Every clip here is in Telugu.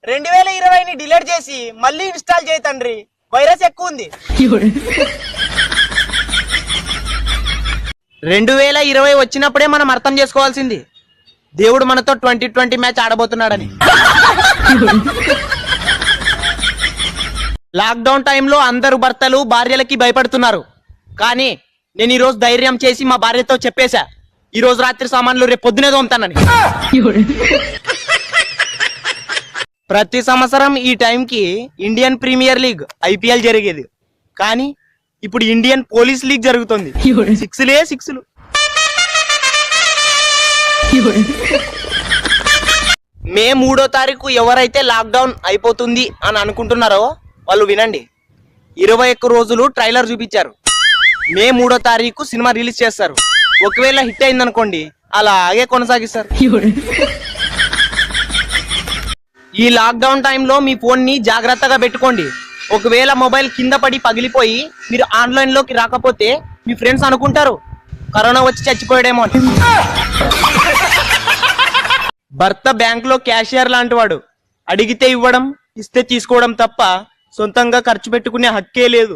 2020ని డిలీట్ చేసి మళ్ళీ ఇన్స్టాల్ చేయి తండ్రి, వైరస్ ఎక్కువ ఉంది. 2020 వచ్చినప్పుడే మనం అర్థం చేసుకోవాల్సింది దేవుడు మనతో 2020 మ్యాచ్ ఆడబోతున్నాడని. లాక్డౌన్ టైంలో అందరు భర్తలు భార్యలకి భయపడుతున్నారు. కానీ నేను ఈరోజు ధైర్యం చేసి మా భార్యతో చెప్పేశా, ఈ రోజు రాత్రి సామాన్లు రేపు పొద్దునే తోముతానని. ప్రతి సంవత్సరం ఈ టైంకి ఇండియన్ ప్రీమియర్ లీగ్ IPL జరిగేది. కానీ ఇప్పుడు ఇండియన్ పోలీస్ లీగ్ జరుగుతుంది. 6 మే 3వ తారీఖు ఎవరైతే లాక్డౌన్ అయిపోతుంది అని అనుకుంటున్నారో వాళ్ళు వినండి. 21 రోజులు ట్రైలర్ చూపించారు. మే 3వ తారీఖు సినిమా రిలీజ్ చేస్తారు. ఒకవేళ హిట్ అయిందనుకోండి, అలాగే కొనసాగిస్తారు. ఈ లాక్డౌన్ టైంలో మీ ఫోన్ ని జాగ్రత్తగా పెట్టుకోండి. ఒకవేళ మొబైల్ కింద పడి పగిలిపోయి మీరు ఆన్లైన్ లోకి రాకపోతే మీ ఫ్రెండ్స్ అనుకుంటారు కరోనా వచ్చి చచ్చిపోయాడేమో అని. భర్త బ్యాంక్ లో క్యాషియర్ లాంటి వాడు. అడిగితే ఇవ్వడం, ఇస్తే తీసుకోవడం తప్ప సొంతంగా ఖర్చు పెట్టుకునే హక్కే లేదు.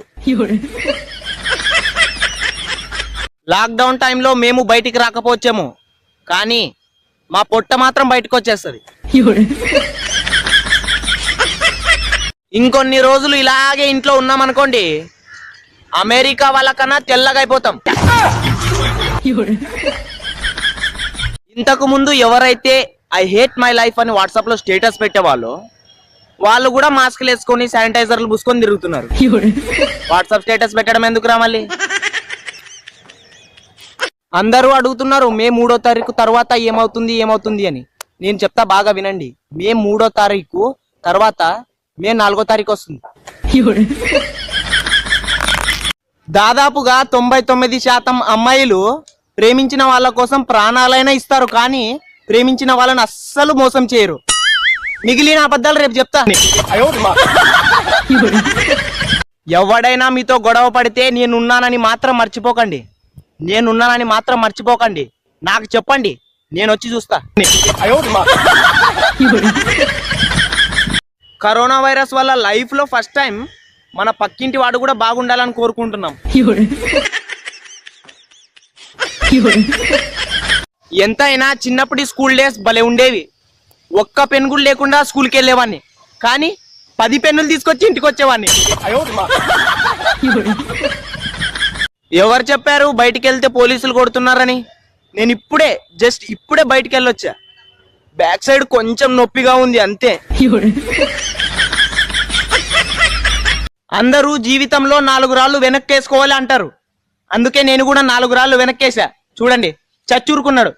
లాక్డౌన్ టైంలో మేము బయటికి రాకపోవచ్చేమో, కానీ మా పొట్ట మాత్రం బయటకు వచ్చేస్తుంది. ఇంకొన్ని రోజులు ఇలాగే ఇంట్లో ఉన్నామనుకోండి, అమెరికా వాళ్ళకన్నా తెల్లగా అయిపోతాం. ఇంతకు ముందు ఎవరైతే ఐ హేట్ మై లైఫ్ అని వాట్సాప్ లో స్టేటస్ పెట్టేవాళ్ళు, వాళ్ళు కూడా మాస్క్లు వేసుకొని శానిటైజర్లు పూసుకొని తిరుగుతున్నారు. వాట్సాప్ స్టేటస్ పెట్టడం ఎందుకురా మళ్ళీ? అందరూ అడుగుతున్నారు మే 3వ తారీఖు తర్వాత ఏమవుతుంది అని. నేను చెప్తా, బాగా వినండి. మే 3వ తారీఖు తర్వాత మే 4వ తారీఖు వస్తుంది. దాదాపుగా 99% అమ్మాయిలు ప్రేమించిన వాళ్ళ కోసం ప్రాణాలైనా ఇస్తారు, కానీ ప్రేమించిన వాళ్ళని అస్సలు మోసం చేయరు. మిగిలిన అబద్ధాలు రేపు చెప్తా. ఎవడైనా మీతో గొడవ పడితే నేనున్నానని మాత్రం మర్చిపోకండి. నాకు చెప్పండి, నేను వచ్చి చూస్తా. కరోనా వైరస్ వల్ల లైఫ్ లో ఫస్ట్ టైం మన పక్కింటి వాడు కూడా బాగుండాలని కోరుకుంటున్నాం. ఎంతైనా చిన్నప్పటి స్కూల్ డేస్ భలే ఉండేవి. ఒక్క పెన్ కూడా లేకుండా స్కూల్కి వెళ్ళేవాడిని, కానీ 10 పెన్నులు తీసుకొచ్చి ఇంటికి వచ్చేవాడిని. ఎవరు చెప్పారు బయటికి వెళ్తే పోలీసులు కొడుతున్నారని? నేను ఇప్పుడే బయటికి వెళ్ళొచ్చా. బ్యాక్ సైడ్ కొంచెం నొప్పిగా ఉంది అంతే. అందరూ జీవితంలో 4 రాళ్ళు వెనక్కేసుకోవాలి అంటారు. అందుకే నేను కూడా 4 రాళ్ళు వెనక్కేసా. చూడండి, చచ్చూరుకున్నాడు.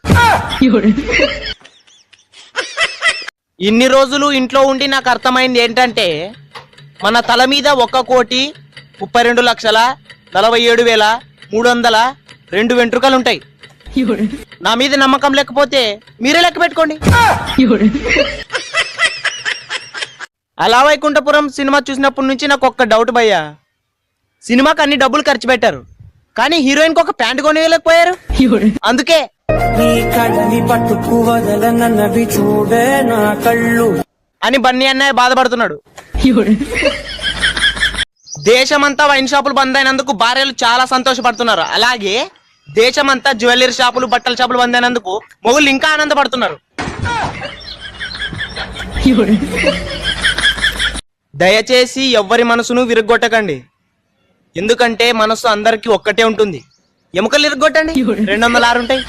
ఇన్ని రోజులు ఇంట్లో ఉండి నాకు అర్థమైంది ఏంటంటే, మన తల మీద 1,32,47,302 వెంట్రుకలు ఉంటాయి. నా మీద నమ్మకం లేకపోతే మీరే లెక్క పెట్టుకోండి. అలా వైకుంఠపురం సినిమా చూసినప్పటి నుంచి నాకు ఒక్క డౌట్ భయ్యా. సినిమాకి అన్ని డబ్బులు ఖర్చు పెట్టారు, కానీ హీరోయిన్ కి ఒక ప్యాంట్ కొనివ్వలేకపోయారు. అందుకే అని బన్నీ అన్నయ్య బాధపడుతున్నాడు. దేశమంతా వైన్ షాపులు బంద్ అయినందుకు భార్యలు చాలా సంతోషపడుతున్నారు. అలాగే దేశమంతా జ్యువెలరీ షాపులు, బట్టల షాపులు బంద్ అయినందుకు మొగుళ్ళు ఇంకా ఆనందపడుతున్నారు. దయచేసి ఎవ్వరి మనసును విరగొట్టకండి. ఎందుకంటే మనసు అందరికి ఒక్కటే ఉంటుంది. ఎముకలు విరగొట్టండి, 206 ఉంటాయి.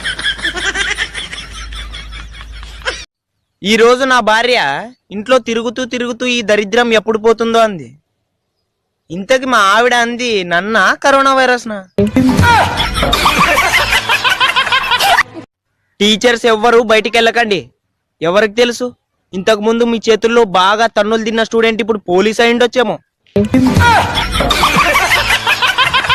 ఈ రోజు నా భార్య ఇంట్లో తిరుగుతూ ఈ దరిద్రం ఎప్పుడు పోతుందో అంది. ఇంతకి మా ఆవిడ అంది, నన్నా కరోనా వైరస్ నా? టీచర్స్ ఎవ్వరు బయటికి వెళ్ళకండి. ఎవరికి తెలుసు, ఇంతకు ముందు మీ చేతుల్లో బాగా తన్నులు తిన్న స్టూడెంట్ ఇప్పుడు పోలీస్ అయ్యిండొచ్చేమో.